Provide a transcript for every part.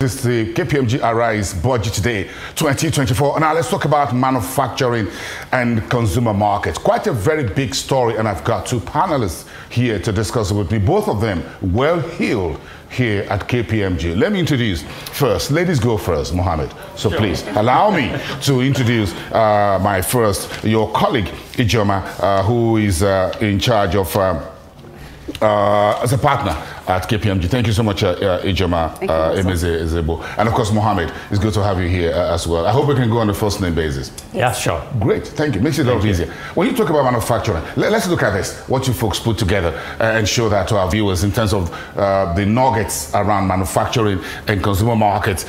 This is the KPMG Arise Budget Today 2024. Now let's talk about manufacturing and consumer markets. Quite a very big story, and I've got two panelists here to discuss it with me. Both of them well-heeled here at KPMG. Let me introduce first. Ladies go first, Mohammed. So please allow me to introduce your colleague, Ijeoma, who is in charge of as a partner at KPMG. Thank you so much, Ijeoma, Emezie-Ezigbo. And of course, Mohammed, it's good to have you here as well. I hope we can go on a first name basis. Yeah, sure. Great, thank you. Makes it a lot easier. When you talk about manufacturing, let's look at this, what you folks put together and show that to our viewers in terms of the nuggets around manufacturing and consumer markets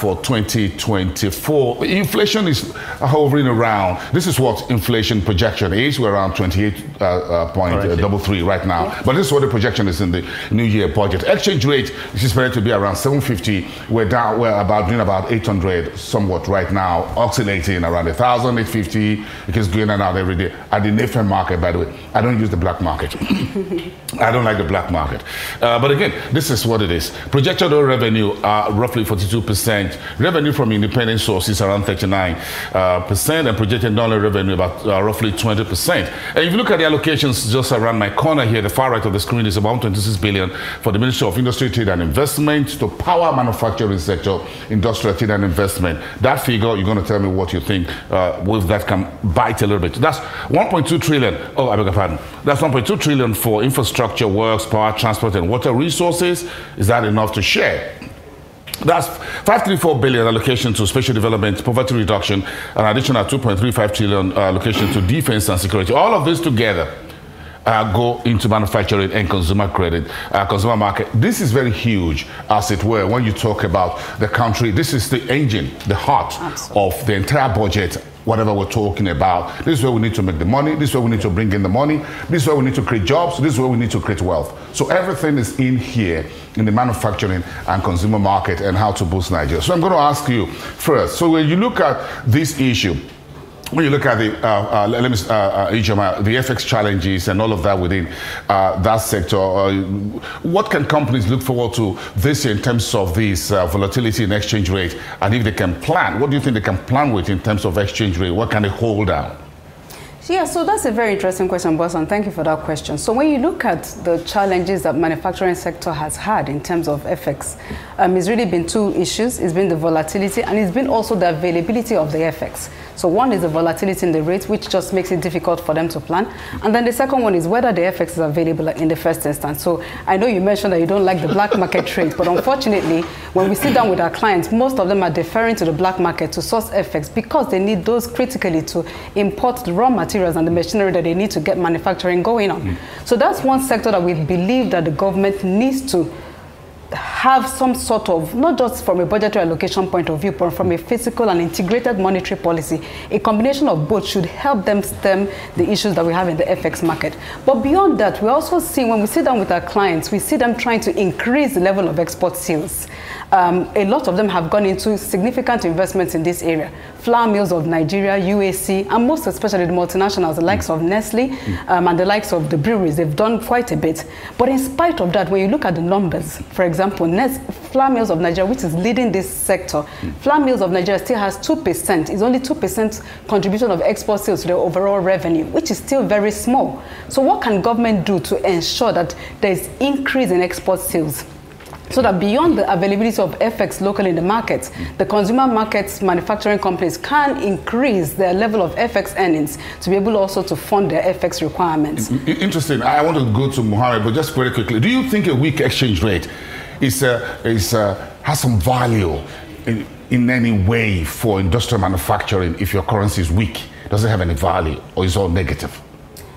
for 2024. Inflation is hovering around. This is what inflation projection is. We're around 28.33 right now. But this is what the projection is in the new year budget. Exchange rate is expected to be around 750. We're doing about 800 somewhat right now, oscillating around 1,000, 850. It keeps going in and out every day. At the Nathan market, by the way, I don't use the black market. I don't like the black market. But again, this is what it is. Projected revenue roughly 42%. Revenue from independent sources around 39%, and projected dollar revenue about roughly 20%. And if you look at the allocations just around my corner here, the far right of the screen is about 26 billion for the Ministry of Industry, Trade and Investment to power manufacturing sector, industrial trade and investment. That figure, you're going to tell me what you think with that can bite a little bit. That's 1.2 trillion. Oh, I beg your pardon. That's 1.2 trillion for infrastructure, works, power, transport, and water resources. Is that enough to share? That's 534 billion allocation to special development, poverty reduction, an additional 2.35 trillion allocation to defense and security. All of this together go into manufacturing and consumer credit, consumer market. This is very huge, as it were, when you talk about the country. This is the engine, the heart of the entire budget, whatever we're talking about. This is where we need to make the money. This is where we need to bring in the money. This is where we need to create jobs. This is where we need to create wealth. So everything is in here in the manufacturing and consumer market and how to boost Nigeria. So I'm going to ask you first. So when you look at this issue, when you look at the, Ijeoma, the FX challenges and all of that within that sector, what can companies look forward to this year in terms of this volatility in exchange rate? And if they can plan, what do you think they can plan with in terms of exchange rate? What can they hold down? Yeah, so that's a very interesting question, boss, and thank you for that question. So when you look at the challenges that manufacturing sector has had in terms of FX, it's really been two issues. It's been the volatility, and it's been also the availability of the FX. So one is the volatility in the rate, which just makes it difficult for them to plan. And then the second one is whether the FX is available in the first instance. So I know you mentioned that you don't like the black market trade, but unfortunately, when we sit down with our clients, most of them are deferring to the black market to source FX because they need those critically to import the raw materials and the machinery that they need to get manufacturing going on. So that's one sector that we believe that the government needs to have some sort of, not just from a budgetary allocation point of view, but from a physical and integrated monetary policy. A combination of both should help them stem the issues that we have in the FX market. But beyond that, we also see, when we sit down with our clients, we see them trying to increase the level of export sales. A lot of them have gone into significant investments in this area. Flour mills of Nigeria, UAC, and most especially the multinationals, the likes of Nestle and the likes of the breweries, they've done quite a bit. But in spite of that, when you look at the numbers, for example, Flour mills of Nigeria, which is leading this sector, Flour mills of Nigeria still has 2%. It's only 2% contribution of export sales to the overall revenue, which is still very small. So what can government do to ensure that there is increase in export sales? So that beyond the availability of FX locally in the markets, the consumer markets, manufacturing companies can increase their level of FX earnings to be able also to fund their FX requirements. Interesting. I want to go to Mohammed, but just very quickly, do you think a weak exchange rate has some value in any way for industrial manufacturing if your currency is weak? Does it have any value, or is it all negative?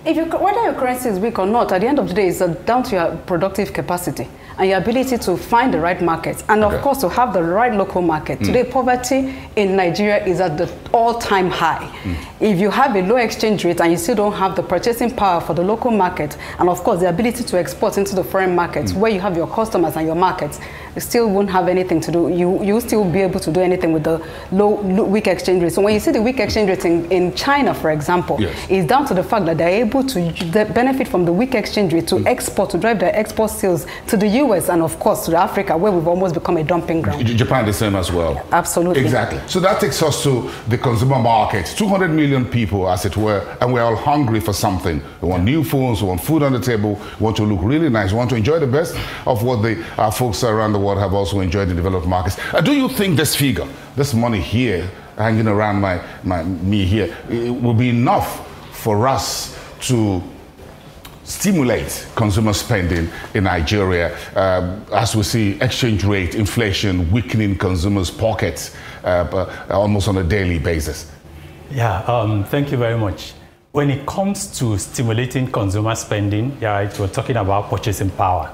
Whether your currency is weak or not, at the end of the day, it's down to your productive capacity and your ability to find the right market, and of course to have the right local market. Today, poverty in Nigeria is at the all-time high. If you have a low exchange rate and you still don't have the purchasing power for the local market, and of course the ability to export into the foreign markets where you have your customers and your markets, you still won't have anything to do. You'll still be able to do anything with the weak exchange rate. So when you see the weak exchange rate in China, for example, it's down to the fact that they're able to benefit from the weak exchange rate to export, to drive their export sales to the US and of course to Africa, where we've almost become a dumping ground. Japan the same as well. Absolutely. Exactly. So that takes us to the consumer market. 200 million people, as it were, and we're all hungry for something. We want new phones, we want food on the table, we want to look really nice, we want to enjoy the best of what the folks around the world have also enjoyed in developed markets. Do you think this figure, this money here, hanging around me here, it will be enough for us to stimulate consumer spending in Nigeria as we see exchange rate, inflation, weakening consumers' pockets almost on a daily basis? Yeah, thank you very much. When it comes to stimulating consumer spending, we're talking about purchasing power.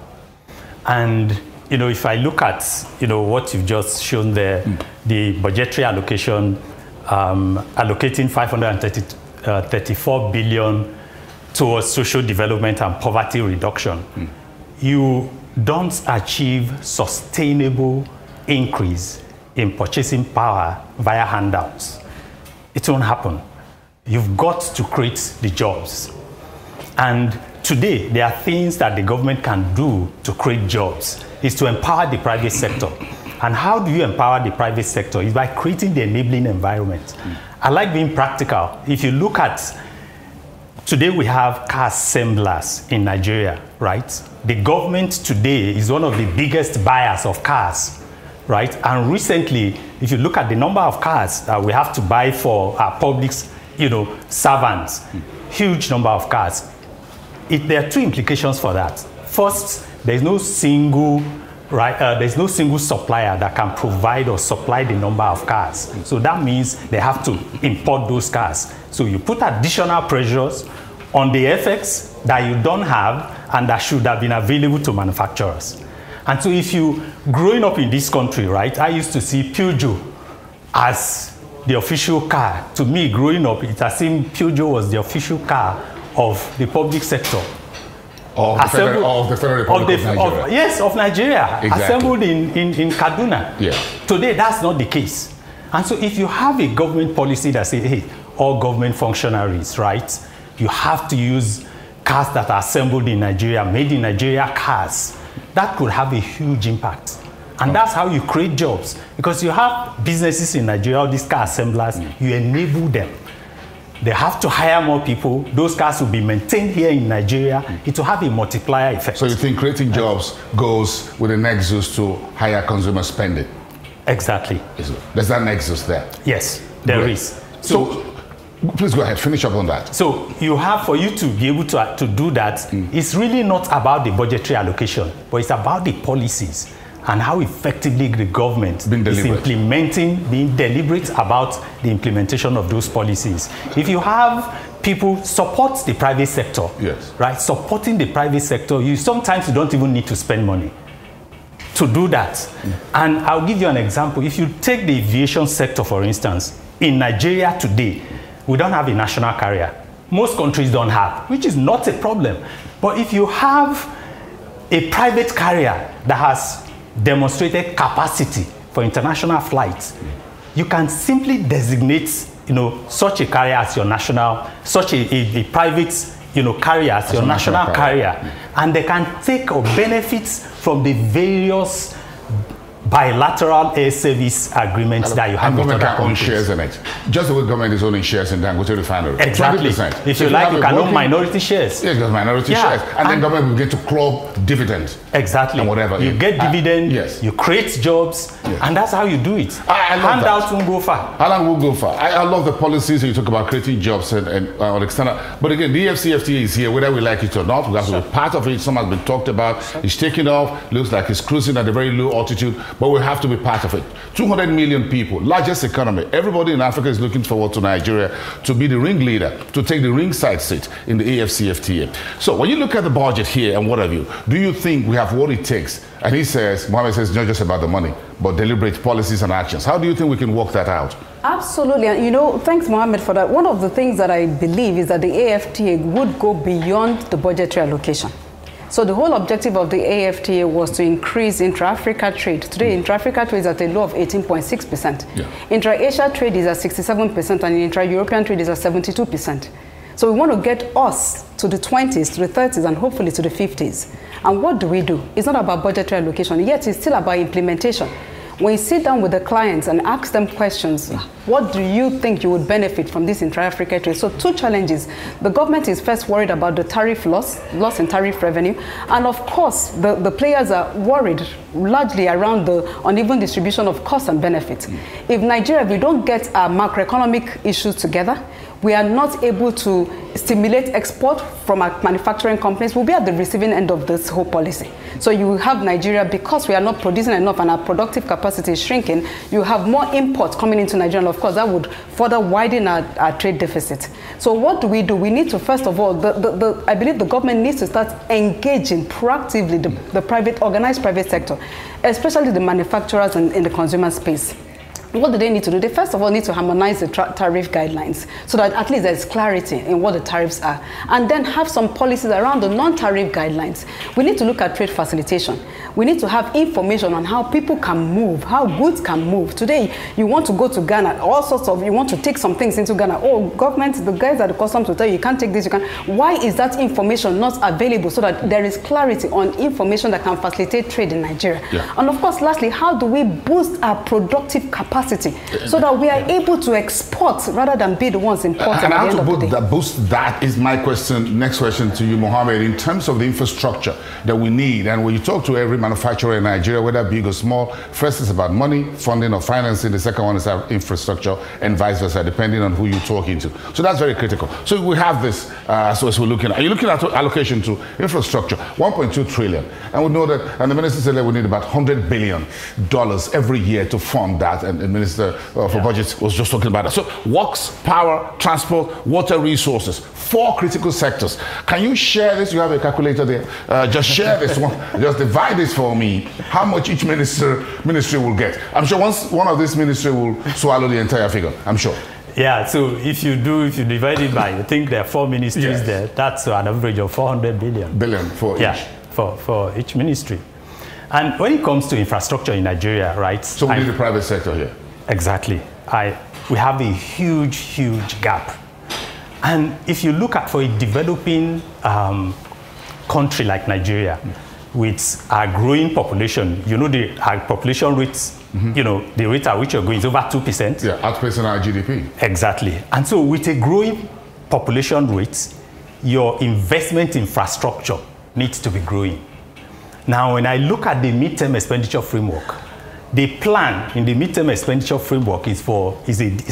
And, if I look at, what you've just shown there, the budgetary allocation, allocating 534 billion towards social development and poverty reduction, you don't achieve sustainable increase in purchasing power via handouts. It won't happen. You've got to create the jobs. And today, there are things that the government can do to create jobs, is to empower the private sector. And how do you empower the private sector? Is by creating the enabling environment. I like being practical. If you look at, today we have car assemblers in Nigeria, right? The government today is one of the biggest buyers of cars, right? And recently, if you look at the number of cars that we have to buy for our public, servants, huge number of cars. There are two implications for that. First, there's no single supplier that can provide or supply the number of cars. So that means they have to import those cars. So you put additional pressures on the FX that you don't have and that should have been available to manufacturers. And so if you, growing up in this country, right, I used to see Peugeot as the official car. To me, growing up, it has seemed Peugeot was the official car of the public sector. Of the Federal Republic of Nigeria. Yes, of Nigeria. Exactly. Assembled in Kaduna. Yeah. Today, that's not the case. And so if you have a government policy that says, hey, all government functionaries, right, you have to use cars that are assembled in Nigeria, made in Nigeria cars, that could have a huge impact. And that's how you create jobs. Because you have businesses in Nigeria, all these car assemblers, you enable them. They have to hire more people. Those cars will be maintained here in Nigeria. It will have a multiplier effect. So you think creating jobs goes with a nexus to higher consumer spending? Exactly. There's that nexus there? Yes, there is. So please go ahead, finish up on that. So you have, for you to be able to do that, it's really not about the budgetary allocation, but it's about the policies and how effectively the government is implementing, being deliberate about the implementation of those policies. If you have people support the private sector, right? Supporting the private sector, sometimes you don't even need to spend money to do that. And I'll give you an example. If you take the aviation sector, for instance, in Nigeria today, we don't have a national carrier. Most countries don't have, which is not a problem. But if you have a private carrier that has demonstrated capacity for international flights, you can simply designate, such a carrier as your national, such a private, carrier as your national carrier, and they can take or benefit from the various bilateral air service agreements that you have with other countries. Own shares in it. Just the way government is owning shares in Dangote Refinery. Exactly. 20%. If you like, you can own minority shares. Yes, just minority shares. And then government will get to claw dividends. Exactly. And whatever. You get dividends, you create jobs, and that's how you do it. Handouts won't go far. How long will go far? I love the policies you talk about creating jobs and on external. But again, the EFCFTA is here, whether we like it or not. We have to be part of it. Some has been talked about. It's taking off. Looks like it's cruising at a very low altitude. But we have to be part of it. 200 million people, largest economy. Everybody in Africa is looking forward to Nigeria to be the ringleader, to take the ringside seat in the AFCFTA. So when you look at the budget here and what have you, do you think we have what it takes? And Mohammed says, it's not just about the money, but deliberate policies and actions. How do you think we can work that out? Absolutely. And thanks, Mohammed, for that. One of the things that I believe is that the AFTA would go beyond the budgetary allocation. So the whole objective of the AFTA was to increase intra-Africa trade. Today, intra-Africa trade is at a low of 18.6%. Yeah. Intra-Asia trade is at 67%, and intra-European trade is at 72%. So we want to get us to the 20s, to the 30s, and hopefully to the 50s. And what do? It's not about budgetary allocation, yet it's still about implementation. When you sit down with the clients and ask them questions, what do you think you would benefit from this intra-Africa trade? So two challenges. The government is first worried about the tariff loss in tariff revenue. And of course, the players are worried largely around the uneven distribution of costs and benefits. If Nigeria, we don't get our macroeconomic issues together, we are not able to stimulate export from our manufacturing companies, we'll be at the receiving end of this whole policy. So you have Nigeria, because we are not producing enough and our productive capacity is shrinking, you have more imports coming into Nigeria, and of course that would further widen our trade deficit. So what do? We need to, first of all, I believe the government needs to start engaging proactively the organized private sector, especially the manufacturers in the consumer space. What do they need to do? They first of all need to harmonize the tariff guidelines so that at least there's clarity in what the tariffs are. And then have some policies around the non-tariff guidelines. We need to look at trade facilitation. We need to have information on how people can move, how goods can move. Today, you want to go to Ghana, you want to take some things into Ghana. Oh, government, the guys at the customs will tell you, you can't take this, you can't. Why is that information not available so that there is clarity on information that can facilitate trade in Nigeria? Yeah. And of course, lastly, how do we boost our productive capacity so that we are able to export rather than be the ones importing? And how to boost that is my question. Next question to you, Mohammed. In terms of the infrastructure that we need, and when you talk to every manufacturer in Nigeria, whether big or small, first it's about money, funding or financing. The second one is our infrastructure, and vice versa, depending on who you're talking to. So that's very critical. So we have this, so as we're looking at, are you looking at allocation to infrastructure, 1.2 trillion. And we know that, and the minister said that we need about $100 billion every year to fund that, and the Minister for Budgets was just talking about that. So works, power, transport, water resources, 4 critical sectors. Can you share this? You have a calculator there. Just share this one. Just divide this for me. How much each ministry will get? I'm sure one of these ministry will swallow the entire figure. I'm sure. Yeah, so if you divide it by, I think there are 4 ministries there. That's an average of 400 billion for each. Yeah, for each ministry. And when it comes to infrastructure in Nigeria, right? So we need the private sector here. Exactly. We have a huge gap. And if you look at, for a developing country like Nigeria, with our growing population, you know, our population rates, you know, the rate at which you're going is over 2%. Yeah, outpacing our GDP. Exactly. And so with a growing population rate, your investment infrastructure needs to be growing. Now, when I look at the midterm expenditure framework, the plan in the midterm expenditure framework is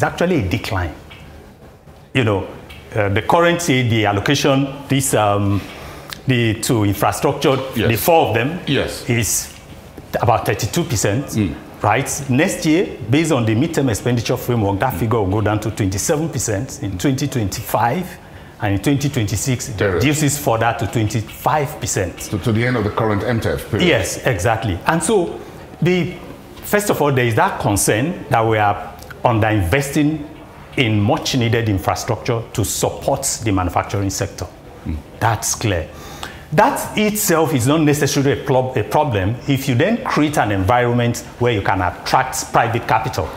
actually a decline. You know, the current the allocation, to infrastructure, the 4 of them, is about 32%. Right? Next year, based on the midterm expenditure framework, that figure will go down to 27% in 2025. And in 2026, it reduces further to 25%. To the end of the current MTEF period. Yes, exactly. And so, first of all, there is that concern that we are underinvesting in much needed infrastructure to support the manufacturing sector. That's clear. That itself is not necessarily a problem if you then create an environment where you can attract private capital,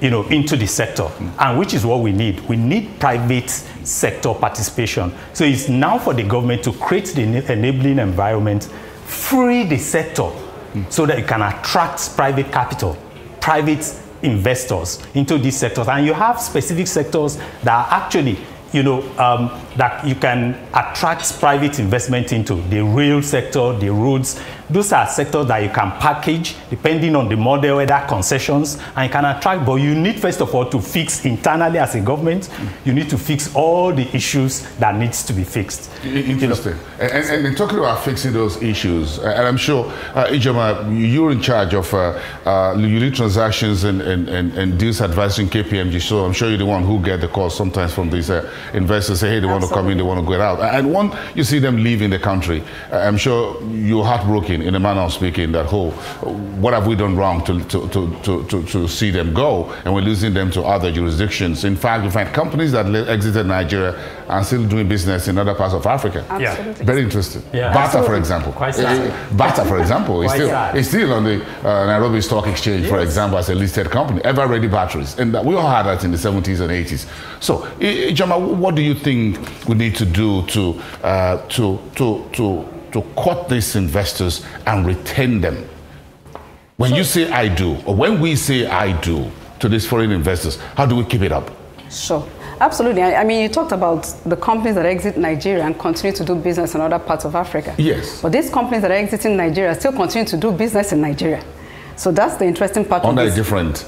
you know, into the sector, and which is what we need. We need private sector participation. So it's now for the government to create the enabling environment, free the sector, so that you can attract private capital, private investors into these sectors. And you have specific sectors that are actually, you know, that you can attract private investment into. The rail sector, the roads. Those are sectors that you can package depending on the model, whether concessions, and you can attract. But you need, first of all, to fix internally as a government. You need to fix all the issues that needs to be fixed. Interesting. You know? And in talking about fixing those issues, and I'm sure, Ijeoma, you're in charge of you do transactions and deals advising KPMG. So I'm sure you're the one who get the call sometimes from these investors say, hey, they want want to come in, they want to go out. And once you see them leaving the country, I'm sure you're heartbroken in a manner of speaking that, oh, what have we done wrong to see them go? And we're losing them to other jurisdictions. In fact, we find companies that exited Nigeria and still doing business in other parts of Africa. Absolutely. Very interesting. Yeah. Bata, for example. Quite sad. Bata, for example, is still on the Nairobi Stock Exchange, for example, as a listed company. Ever-ready batteries. And we all had that in the 70s and 80s. So, Ijeoma, what do you think we need to do to court these investors and retain them? When you say I do, or when we say I do to these foreign investors, how do we keep it up? Sure. Absolutely. I mean, you talked about the companies that exit Nigeria and continue to do business in other parts of Africa. Yes. But these companies that are exiting Nigeria still continue to do business in Nigeria. So that's the interesting part under of this.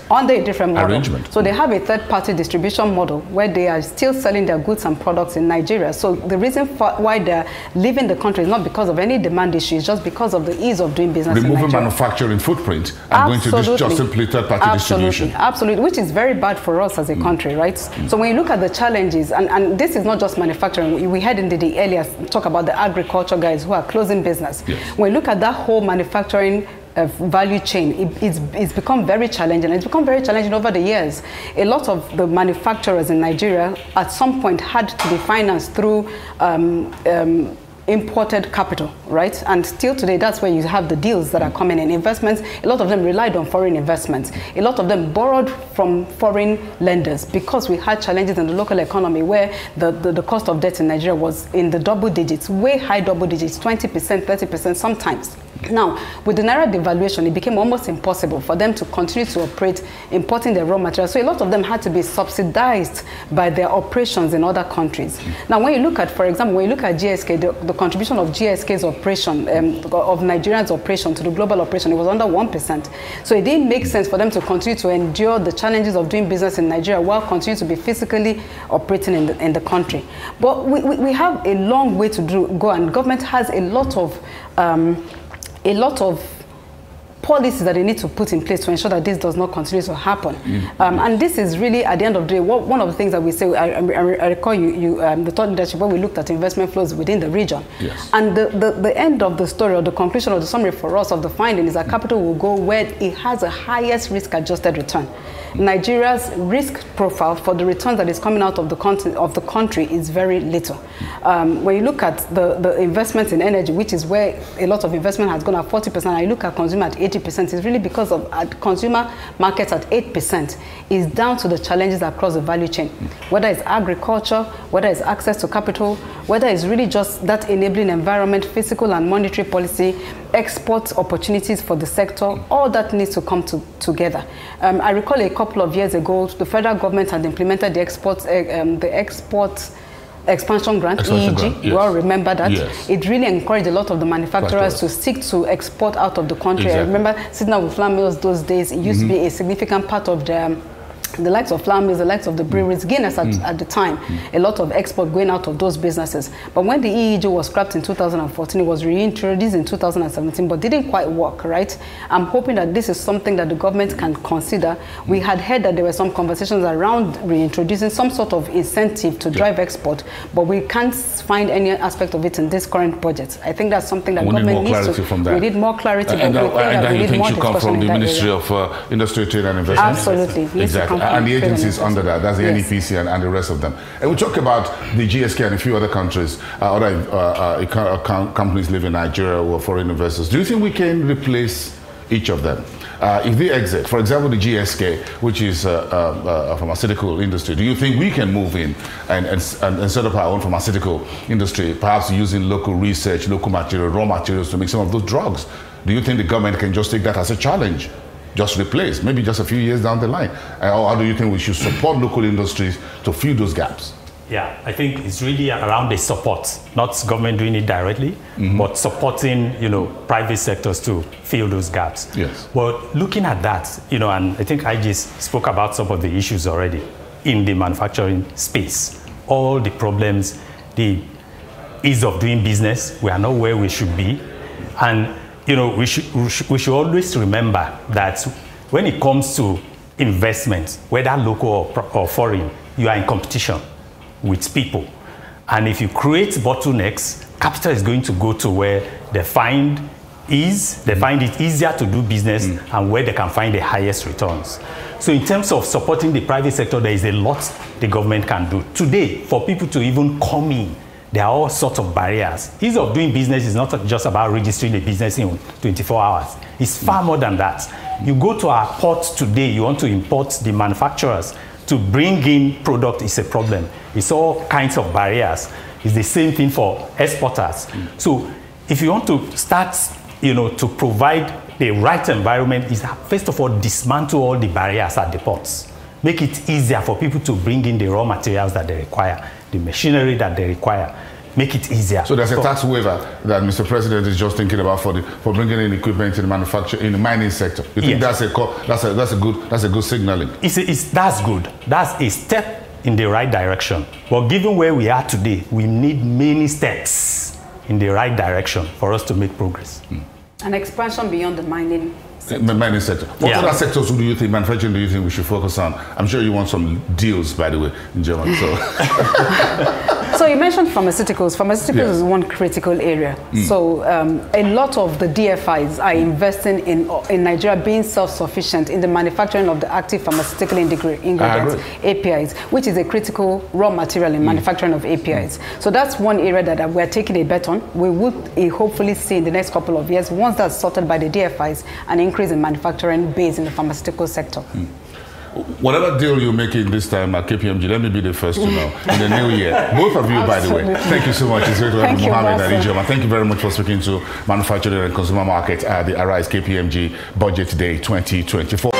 Under a different model. Arrangement. So they have a third-party distribution model where they are still selling their goods and products in Nigeria. So the reason why they're leaving the country is not because of any demand issue, it's just because of the ease of doing business in Nigeria. Removing manufacturing footprint and going to this just simply third-party distribution. Absolutely, which is very bad for us as a country, right? So when you look at the challenges, and this is not just manufacturing, we had in the earlier talk about the agriculture guys who are closing business. Yes. When you look at that whole manufacturing value chain, it's become very challenging. It's become very challenging over the years. A lot of the manufacturers in Nigeria at some point had to be financed through imported capital, right? And still today, that's where you have the deals that are coming in. Investments, a lot of them relied on foreign investments. A lot of them borrowed from foreign lenders because we had challenges in the local economy where the cost of debt in Nigeria was in the double digits, way high double digits, 20%, 30% sometimes. Now, with the Naira devaluation, it became almost impossible for them to continue to operate importing their raw materials. So a lot of them had to be subsidized by their operations in other countries. Now, when you look at, for example, when you look at GSK, the contribution of GSK's operation, of Nigeria's operation to the global operation, it was under 1%. So it didn't make sense for them to continue to endure the challenges of doing business in Nigeria while continuing to be physically operating in the country. But we have a long way to go, and government has a lot of policies that they need to put in place to ensure that this does not continue to happen. And this is really, at the end of the day, one of the things that we say, I recall the thought leadership, when we looked at investment flows within the region. Yes. And the end of the story, or the conclusion or the summary for us of the finding is that capital will go where it has the highest risk-adjusted return. Nigeria's risk profile for the returns that is coming out of the country is very little. When you look at the investments in energy, which is where a lot of investment has gone at 40%, and you look at consumer at 80%, it's really because of consumer markets at 8% is down to the challenges across the value chain. Whether it's agriculture, whether it's access to capital, whether it's really just that enabling environment, fiscal and monetary policy, export opportunities for the sector, all that needs to come together. I recall a couple of years ago, the federal government had implemented the export expansion grant, EEG. Yes. You all remember that? Yes. It really encouraged a lot of the manufacturers to seek to export out of the country. Exactly. I remember sitting down with flour mills those days. It used to be a significant part of the likes of flour mills, the likes of the breweries, Guinness at the time, a lot of export going out of those businesses. But when the EEG was scrapped in 2014, it was reintroduced in 2017, but didn't quite work, right? I'm hoping that this is something that the government can consider. We had heard that there were some conversations around reintroducing some sort of incentive to drive export, but we can't find any aspect of it in this current budget. I think that's something that government needs to. We need more clarity. And you think should come from the Ministry of Industry, Trade and Investment? Absolutely. Exactly. And the agencies under that, that's the NEPC and the rest of them. And we talk about the GSK and a few other countries, other companies live in Nigeria or foreign investors. Do you think we can replace each of them? If they exit, for example, the GSK, which is a pharmaceutical industry, do you think we can move in and set up our own pharmaceutical industry, perhaps using local research, local material, raw materials to make some of those drugs? Do you think the government can just take that as a challenge? Just replace, maybe just a few years down the line? Or how do you think we should support local industries to fill those gaps? Yeah, I think it's really around the support, not government doing it directly, but supporting, private sectors to fill those gaps. Yes. But looking at that, and I think I just spoke about some of the issues already in the manufacturing space. All the problems, the ease of doing business, we are not where we should be. And we should always remember that when it comes to investment, whether local or foreign, you are in competition with people. And if you create bottlenecks, capital is going to go to where they find it easier to do business and where they can find the highest returns. So in terms of supporting the private sector, there is a lot the government can do. Today, for people to even come in, there are all sorts of barriers. Ease of doing business is not just about registering a business in 24 hours. It's far more than that. You go to our ports today, you want to import the manufacturers. To bring in product is a problem. It's all kinds of barriers. It's the same thing for exporters. So if you want to start, to provide the right environment, is first of all dismantle all the barriers at the ports. Make it easier for people to bring in the raw materials that they require, the machinery that they require. Make it easier. So there's a tax waiver that Mr. President is just thinking about for bringing in equipment in the mining sector. You think that's a good signaling? That's good. That's a step in the right direction. But given where we are today, we need many steps in the right direction for us to make progress. An expansion beyond the mining sector. The mining sector. What other sectors do you think, manufacturing, do you think we should focus on? I'm sure you want some deals, by the way, in Germany. So you mentioned pharmaceuticals. Pharmaceuticals is one critical area. So a lot of the DFIs are investing in Nigeria being self-sufficient in the manufacturing of the active pharmaceutical ingredients, APIs, which is a critical raw material in manufacturing of APIs. So that's one area that we're taking a bet on. We would hopefully see in the next couple of years, once that's sorted by the DFIs, an increase in manufacturing base in the pharmaceutical sector. Whatever deal you're making this time at KPMG, let me be the first to know in the new year. Both of you, by the way, thank you so much. It's great to have Mohammed and Ijeoma. Thank you very much for speaking to Manufacturing and Consumer Market at the Arise KPMG Budget Day 2024.